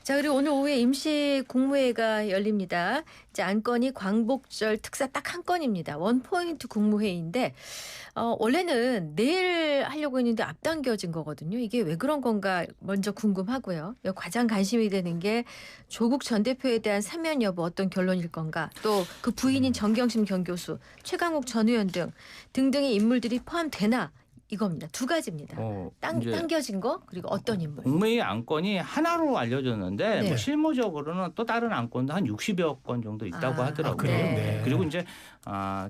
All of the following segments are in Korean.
자, 그리고 오늘 오후에 임시 국무회의가 열립니다. 이제 안건이 광복절 특사 딱 한 건입니다. 원포인트 국무회의인데 원래는 내일 하려고 했는데 앞당겨진 거거든요. 이게 왜 그런 건가 먼저 궁금하고요. 가장 관심이 되는 게 조국 전 대표에 대한 사면 여부 어떤 결론일 건가. 또 그 부인인 정경심 경교수, 최강욱 전 의원 등등의 인물들이 포함되나. 이겁니다. 두 가지입니다. 당겨진 거 그리고 어떤 인물. 국무회의 안건이 하나로 알려졌는데 네. 뭐 실무적으로는 또 다른 안건도 한 60여 건 정도 있다고 하더라고요. 네. 그리고 이제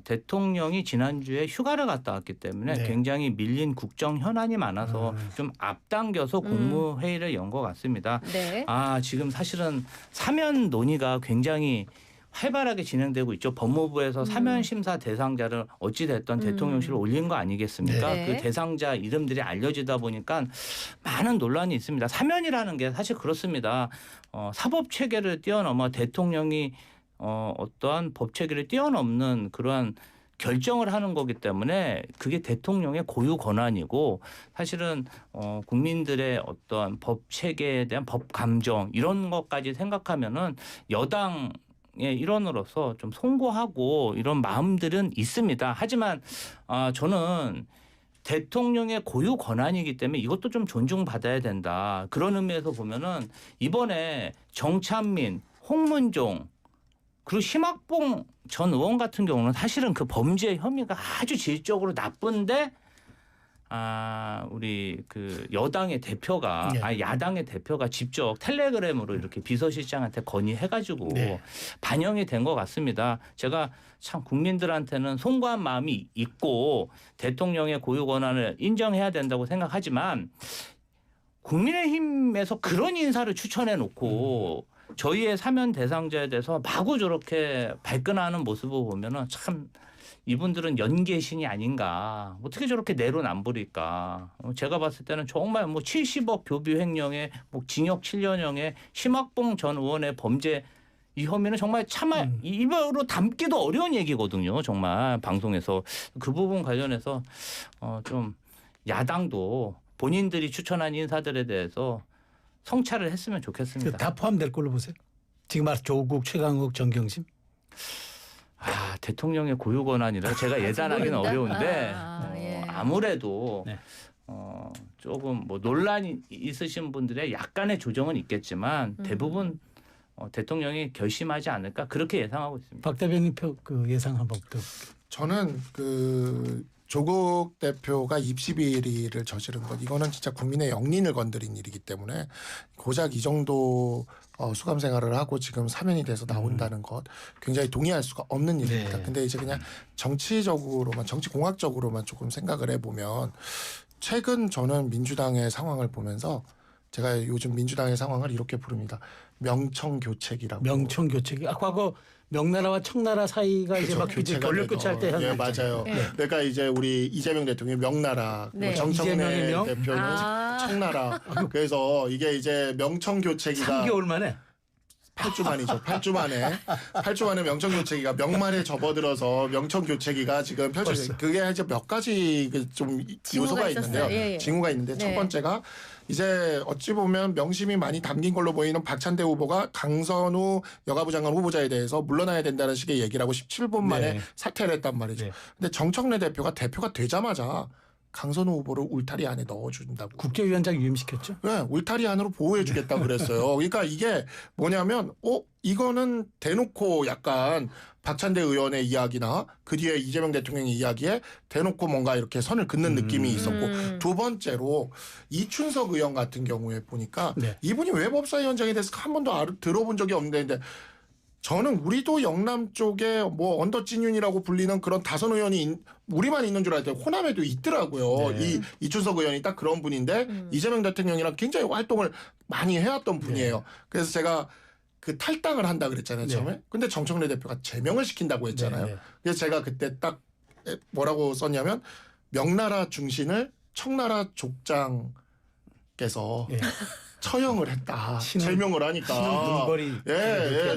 대통령이 지난주에 휴가를 갔다 왔기 때문에 네. 굉장히 밀린 국정 현안이 많아서 좀 앞당겨서 국무회의를 연 것 같습니다. 네. 지금 사실은 사면 논의가 굉장히 활발하게 진행되고 있죠. 법무부에서 사면 심사 대상자를 어찌됐든 대통령실에 올린 거 아니겠습니까? 네. 그 대상자 이름들이 알려지다 보니까 많은 논란이 있습니다. 사면이라는 게 사실 그렇습니다. 사법 체계를 뛰어넘어 대통령이 어떠한 법 체계를 뛰어넘는 그러한 결정을 하는 거기 때문에 그게 대통령의 고유 권한이고 사실은 국민들의 어떠한 법 체계에 대한 법 감정 이런 것까지 생각하면은 여당 일원으로서 좀 송구하고 이런 마음들은 있습니다. 하지만 저는 대통령의 고유 권한이기 때문에 이것도 좀 존중받아야 된다. 그런 의미에서 보면은 이번에 정찬민, 홍문종 그리고 심학봉 전 의원 같은 경우는 사실은 그 범죄 혐의가 아주 질적으로 나쁜데 우리 그 여당의 대표가 야당의 대표가 직접 텔레그램으로 이렇게 비서실장한테 건의해가지고 반영이 된 것 같습니다. 제가 참 국민들한테는 송구한 마음이 있고 대통령의 고유 권한을 인정해야 된다고 생각하지만 국민의힘에서 그런 인사를 추천해 놓고 저희의 사면 대상자에 대해서 마구 저렇게 발끈하는 모습을 보면은 참 이분들은 연계신이 아닌가. 어떻게 저렇게 내로남불일까. 제가 봤을 때는 정말 뭐 70억 교비 횡령에 뭐 징역 7년형에 심학봉 전 의원의 범죄 이 혐의는 정말 참아 입으로 담기도 어려운 얘기거든요. 정말 방송에서 그 부분 관련해서 좀 야당도 본인들이 추천한 인사들에 대해서 성찰을 했으면 좋겠습니다. 다 포함될 걸로 보세요. 지금 말 조국, 최강욱, 정경심. 대통령의 고유 권한이라 제가 예단하기는 어려운데 예. 아무래도 조금 뭐 논란이 있으신 분들의 약간의 조정은 있겠지만 대부분 대통령이 결심하지 않을까 그렇게 예상하고 있습니다. 박 대변인 그 예상 한번 더. 저는 조국 대표가 입시 비리를 저지른 것 이거는 진짜 국민의 영린을 건드린 일이기 때문에 고작 이 정도 수감 생활을 하고 지금 사면이 돼서 나온다는 것 굉장히 동의할 수가 없는 일입니다. 근데 이제 그냥 정치적으로만 정치공학적으로만 조금 생각을 해보면 최근 저는 민주당의 상황을 보면서 제가 요즘 민주당의 상황을 이렇게 부릅니다. 명청교책이라고. 명청교책이 과거 명나라와 청나라 사이가 이제 막 권력 교체할 때 예, 맞아요. 그러니까 이제 우리 이재명 대통령이 명나라, 정청래 대표는 청나라. 그래서 이게 이제 명청교체기가 3개월 만에 8주 만이죠. 8주 만에 명청교체기가 명말에 접어들어서 명청교체기가 지금 펼쳐져요. 그게 이제 몇 가지 좀 요소가 있는데요. 징후가 있는데 첫 번째가 이제 어찌 보면 명심이 많이 담긴 걸로 보이는 박찬대 후보가 강선우 여가부 장관 후보자에 대해서 물러나야 된다는 식의 얘기를 하고 17분 만에 사퇴를 했단 말이죠. 근데 정청래 대표가 되자마자 강선우 후보를 울타리 안에 넣어준다고. 국제위원장 유임시켰죠? 네, 울타리 안으로 보호해주겠다고 그랬어요. 그러니까 이게 뭐냐면 이거는 대놓고 약간 박찬대 의원의 이야기나 그 뒤에 이재명 대통령의 이야기에 대놓고 뭔가 이렇게 선을 긋는 느낌이 있었고 두 번째로 이춘석 의원 같은 경우에 보니까 이분이 왜 법사위원장에 대해서 한 번도 들어본 적이 없는데 저는 우리도 영남 쪽에 뭐 언더찐윤이라고 불리는 그런 다선 의원이 우리만 있는 줄 알았더니 호남에도 있더라고요. 이춘석 의원이 딱 그런 분인데 이재명 대통령이랑 굉장히 활동을 많이 해왔던 분이에요. 그래서 제가 그 탈당을 한다 그랬잖아요. 처음에. 근데 정청래 대표가 제명을 시킨다고 했잖아요. 그래서 제가 그때 딱 뭐라고 썼냐면 명나라 중신을 청나라 족장께서 처형을 했다. 제명을 하니까.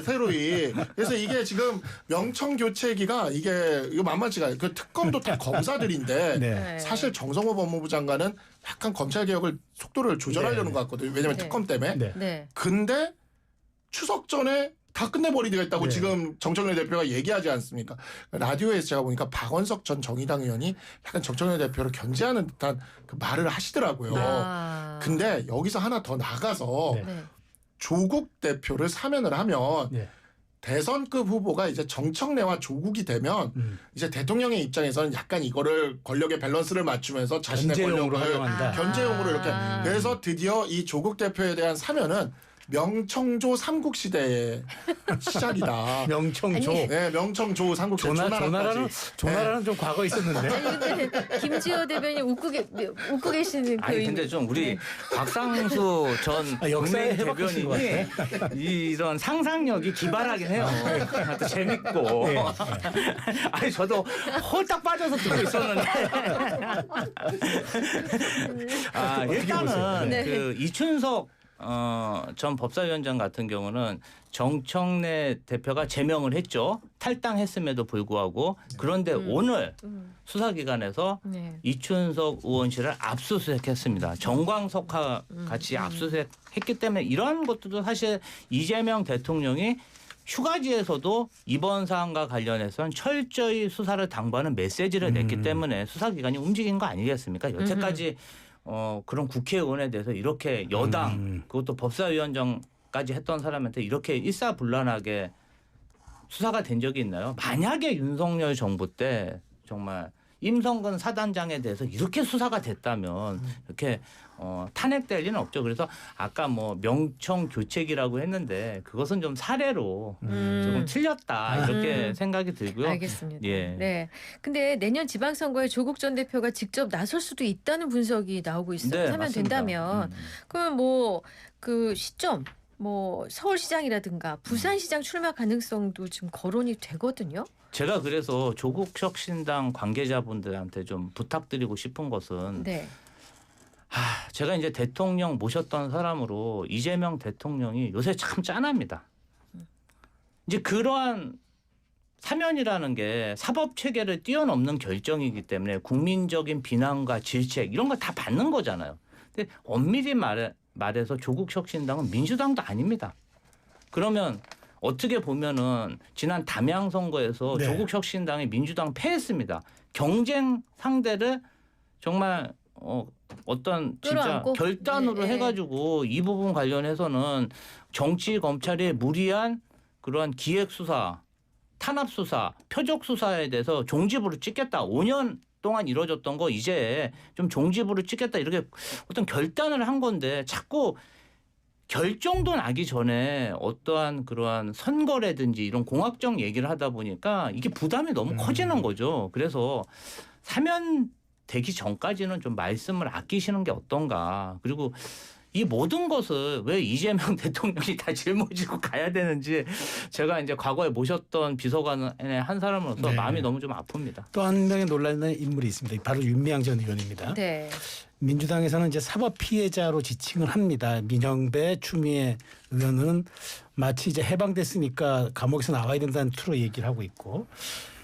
새로이. 그래서 이게 지금 명청교체기가 이거 만만치가 않아요. 그 특검도 다 검사들인데 사실 정성호 법무부 장관은 약간 검찰개혁을 속도를 조절하려는 것 같거든요. 왜냐하면 특검 때문에. 근데 추석 전에 다 끝내버리겠다고 네. 지금 정청래 대표가 얘기하지 않습니까? 라디오에서 제가 보니까 박원석 전 정의당 의원이 약간 정청래 대표를 견제하는 듯한 그 말을 하시더라고요. 아. 근데 여기서 하나 더 나가서 네. 네. 조국 대표를 사면을 하면 네. 대선급 후보가 이제 정청래와 조국이 되면 이제 대통령의 입장에서는 약간 이거를 권력의 밸런스를 맞추면서 자신의 견제용으로 권력을 활용한다. 견제용으로 이렇게 아. 그래서 드디어 이 조국 대표에 대한 사면은 명청조 삼국시대의 시작이다. 명청조. 아니, 네, 명청조 삼국시대 조나라는 조나라까지. 좀 과거 있었는데. 아니 근데 김지호 대변인 웃고 계시는 그 아니 근데 좀 우리 박상수 전 역사에 국민 해박하신 것 대변인이 이런 상상력이 기발하긴 해요. 또 재밌고. 네. 아니 저도 홀딱 빠져서 듣고 있었는데. 아 일단은 네. 그 이춘석 전 법사위원장 같은 경우는 정청래 대표가 제명을 했죠. 탈당했음에도 불구하고. 그런데 오늘 수사기관에서 네. 이춘석 의원실을 압수수색했습니다. 정광석과 같이 압수수색했기 때문에 이러한 것들도 사실 이재명 대통령이 휴가지에서도 이번 사안과 관련해서는 철저히 수사를 당부하는 메시지를 냈기 때문에 수사기관이 움직인 거 아니겠습니까? 여태까지 그런 국회의원에 대해서 이렇게 여당 그것도 법사위원장까지 했던 사람한테 이렇게 일사불란하게 수사가 된 적이 있나요? 만약에 윤석열 정부 때 정말 임성근 사단장에 대해서 이렇게 수사가 됐다면 이렇게 탄핵될 리는 없죠. 그래서 아까 뭐 명청 교책이라고 했는데 그것은 좀 사례로 조금 틀렸다 이렇게 생각이 들고요. 알겠습니다. 예. 네. 근데 내년 지방선거에 조국 전 대표가 직접 나설 수도 있다는 분석이 나오고 있어요. 네, 하면 맞습니다. 된다면 그럼 뭐 그 시점 뭐 서울시장이라든가 부산시장 출마 가능성도 지금 거론이 되거든요. 제가 그래서 조국 혁신당 관계자분들한테 좀 부탁드리고 싶은 것은 네. 제가 이제 대통령 모셨던 사람으로 이재명 대통령이 요새 참 짠합니다. 이제 그러한 사면이라는 게 사법 체계를 뛰어넘는 결정이기 때문에 국민적인 비난과 질책 이런 걸 다 받는 거잖아요. 근데 엄밀히 말해서 조국 혁신당은 민주당도 아닙니다. 그러면 어떻게 보면은 지난 담양 선거에서 네. 조국 혁신당이 민주당 패했습니다. 경쟁 상대를 정말 어떤 진짜 끌어안고? 결단으로 네, 네. 해가지고 이 부분 관련해서는 정치 검찰의 무리한 그러한 기획 수사, 탄압 수사, 표적 수사에 대해서 종지부를 찍겠다. 5년 동안 이루어졌던 거 이제 좀 종지부를 찍겠다 이렇게 어떤 결단을 한 건데 자꾸 결정도 나기 전에 어떠한 그러한 선거라든지 이런 공학적 얘기를 하다 보니까 이게 부담이 너무 커지는 거죠. 그래서 사면되기 전까지는 좀 말씀을 아끼시는 게 어떤가. 그리고 이 모든 것을 왜 이재명 대통령이 다 짊어지고 가야 되는지 제가 이제 과거에 모셨던 비서관의 한 사람으로서 네. 마음이 너무 좀 아픕니다. 또 한 명의 논란의 인물이 있습니다. 바로 윤미향 전 의원입니다. 네. 민주당에서는 이제 사법 피해자로 지칭을 합니다. 민영배, 추미애 의원은 마치 이제 해방됐으니까 감옥에서 나와야 된다는 투로 얘기를 하고 있고.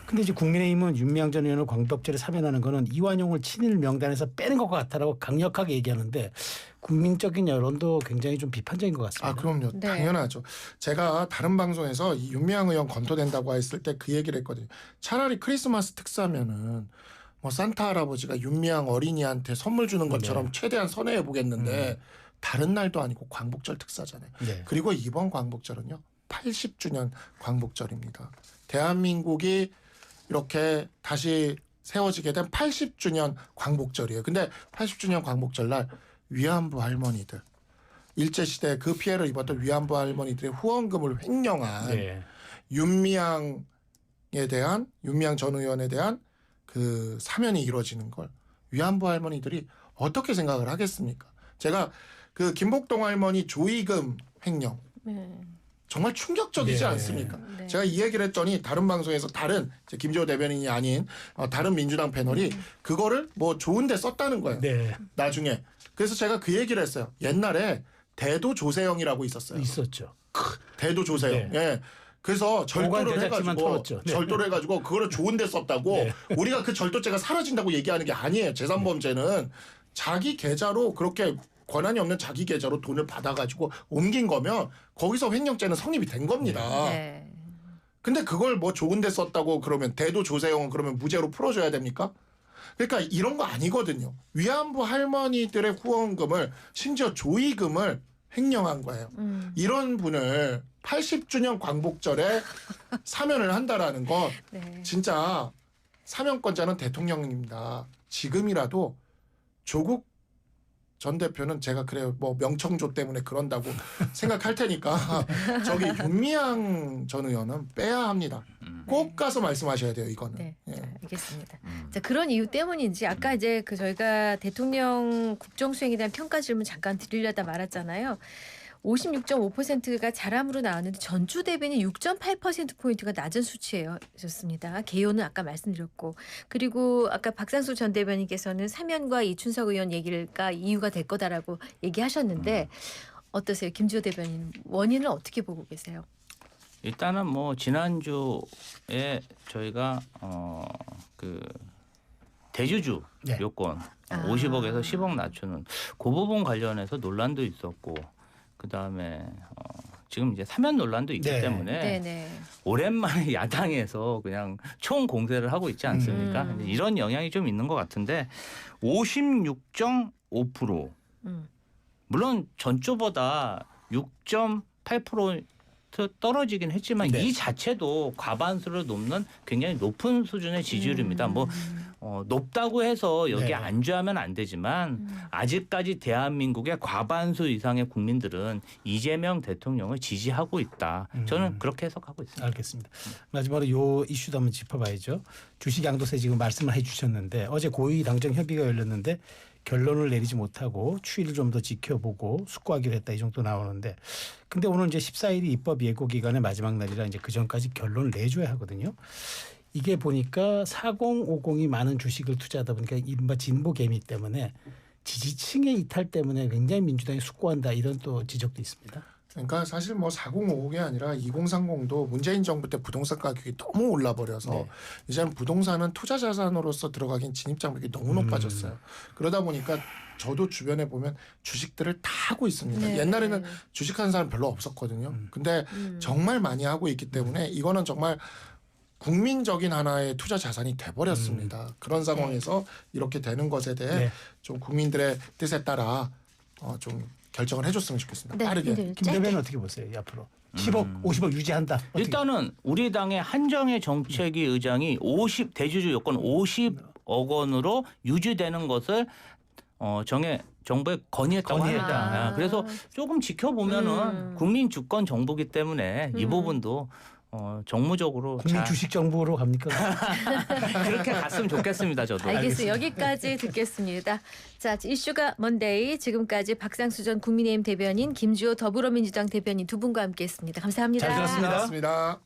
근데 이제 국민의힘은 윤미향 전 의원을 광복절에 사면하는 거는 이완용을 친일 명단에서 빼는 것 같다라고 강력하게 얘기하는데 국민적인 여론도 굉장히 좀 비판적인 것 같습니다. 아 그럼요. 네. 당연하죠. 제가 다른 방송에서 이 윤미향 의원 검토된다고 했을 때 그 얘기를 했거든요. 차라리 크리스마스 특사면은 뭐 산타 할아버지가 윤미향 어린이한테 선물 주는 것처럼 네. 최대한 선회해 보겠는데 다른 날도 아니고 광복절 특사잖아요. 네. 그리고 이번 광복절은요 80주년 광복절입니다. 대한민국이 이렇게 다시 세워지게 된 80주년 광복절이에요. 근데 80주년 광복절 날 위안부 할머니들 일제시대 그 피해를 입었던 위안부 할머니들의 후원금을 횡령한 네. 윤미향 전 의원에 대한 그 사면이 이루어지는 걸 위안부 할머니들이 어떻게 생각을 하겠습니까? 제가 그 김복동 할머니 조의금 횡령 네. 정말 충격적이지 네. 않습니까? 네. 제가 이 얘기를 했더니 다른 방송에서 다른 김지호 대변인이 아닌 다른 민주당 패널이 그거를 뭐 좋은 데 썼다는 거예요. 네. 나중에. 그래서 제가 그 얘기를 했어요. 옛날에 대도 조세형이라고 있었어요. 있었죠. 대도 조세형. 네. 예. 그래서 절도를 보관 제작지만 해가지고 털었죠. 네. 절도를 해가지고 그거를 좋은 데 썼다고 네. 우리가 그 절도죄가 사라진다고 얘기하는 게 아니에요. 재산범죄는 자기 계좌로 그렇게 권한이 없는 자기 계좌로 돈을 받아가지고 옮긴 거면 거기서 횡령죄는 성립이 된 겁니다. 네. 근데 그걸 뭐 좋은데 썼다고 그러면 대도 조세형은 그러면 무죄로 풀어줘야 됩니까? 그러니까 이런 거 아니거든요. 위안부 할머니들의 후원금을 심지어 조의금을 횡령한 거예요. 이런 분을 80주년 광복절에 사면을 한다라는 건 네. 진짜 사면권자는 대통령입니다. 지금이라도 조국 전 대표는 제가 그래요. 뭐 명청조 때문에 그런다고 생각할 테니까 저기 윤미향 전 의원은 빼야 합니다. 꼭 가서 말씀하셔야 돼요. 이거는. 네, 예. 자, 알겠습니다. 자, 그런 이유 때문인지 아까 이제 저희가 대통령 국정 수행에 대한 평가 질문 잠깐 드리려다 말았잖아요. 56.5%가 잘함으로 나왔는데 전주 대비는 6.8%포인트가 낮은 수치였습니다. 개요는 아까 말씀드렸고 그리고 아까 박상수 전 대변인께서는 사면과 이춘석 의원 얘기가 이유가 될 거다라고 얘기하셨는데 어떠세요? 김주호 대변인 원인을 어떻게 보고 계세요? 일단은 뭐 지난주에 저희가 그 대주주 네. 요건 아. 50억에서 10억 낮추는 그 부분 관련해서 논란도 있었고 그다음에 지금 이제 사면 논란도 있기 네. 때문에 네네. 오랜만에 야당에서 그냥 총 공세를 하고 있지 않습니까? 음. 이런 영향이 좀 있는 것 같은데 56.5% 물론 전주보다 6.8% 떨어지긴 했지만 네. 이 자체도 과반수를 넘는 굉장히 높은 수준의 지지율입니다. 뭐 높다고 해서 여기에 네. 안주하면 안 되지만 아직까지 대한민국의 과반수 이상의 국민들은 이재명 대통령을 지지하고 있다. 저는 그렇게 해석하고 있습니다. 알겠습니다. 마지막으로 요 이슈도 한번 짚어봐야죠. 주식 양도세 지금 말씀을 해주셨는데 어제 고위 당정 협의가 열렸는데 결론을 내리지 못하고 추이를 좀 더 지켜보고 숙고하기로 했다 이 정도 나오는데 근데 오늘 이제 14일이 입법 예고 기간의 마지막 날이라 이제 그 전까지 결론을 내줘야 하거든요. 이게 보니까 4050이 많은 주식을 투자하다 보니까 이른바 진보 개미 때문에 지지층의 이탈 때문에 굉장히 민주당이 숙고한다 이런 또 지적도 있습니다. 그러니까 사실 뭐 4050이 아니라 2030도 문재인 정부 때 부동산 가격이 너무 올라버려서 네. 이제는 부동산은 투자 자산으로서 들어가긴 진입 장벽이 너무 높아졌어요. 그러다 보니까 저도 주변에 보면 주식들을 다 하고 있습니다. 네. 옛날에는 주식하는 사람 별로 없었거든요. 근데 정말 많이 하고 있기 때문에 이거는 정말 국민적인 하나의 투자 자산이 돼버렸습니다. 그런 상황에서 이렇게 되는 것에 대해 네. 좀 국민들의 뜻에 따라 좀 결정을 해줬으면 좋겠습니다. 네, 빠르게. 힘들죠. 김 대변인 어떻게 보세요? 이 앞으로 10억, 50억 유지한다. 어떻게? 일단은 우리 당의 한정혜 정책위 의장이 대주주 요건 50억 원으로 유지되는 것을 정부에 건의했다고 건의했다. 합니다. 그래서 조금 지켜보면은 국민 주권 정부기 때문에 이 부분도 정무적으로 국민 주식 정부로 갑니까? 그렇게 갔으면 좋겠습니다. 저도. 알겠습니다. 여기까지 듣겠습니다. 자, 이슈가 먼데이 지금까지 박상수 전 국민의힘 대변인 김주호 더불어민주당 대변인 두 분과 함께했습니다. 감사합니다. 잘 들었습니다. 고맙습니다.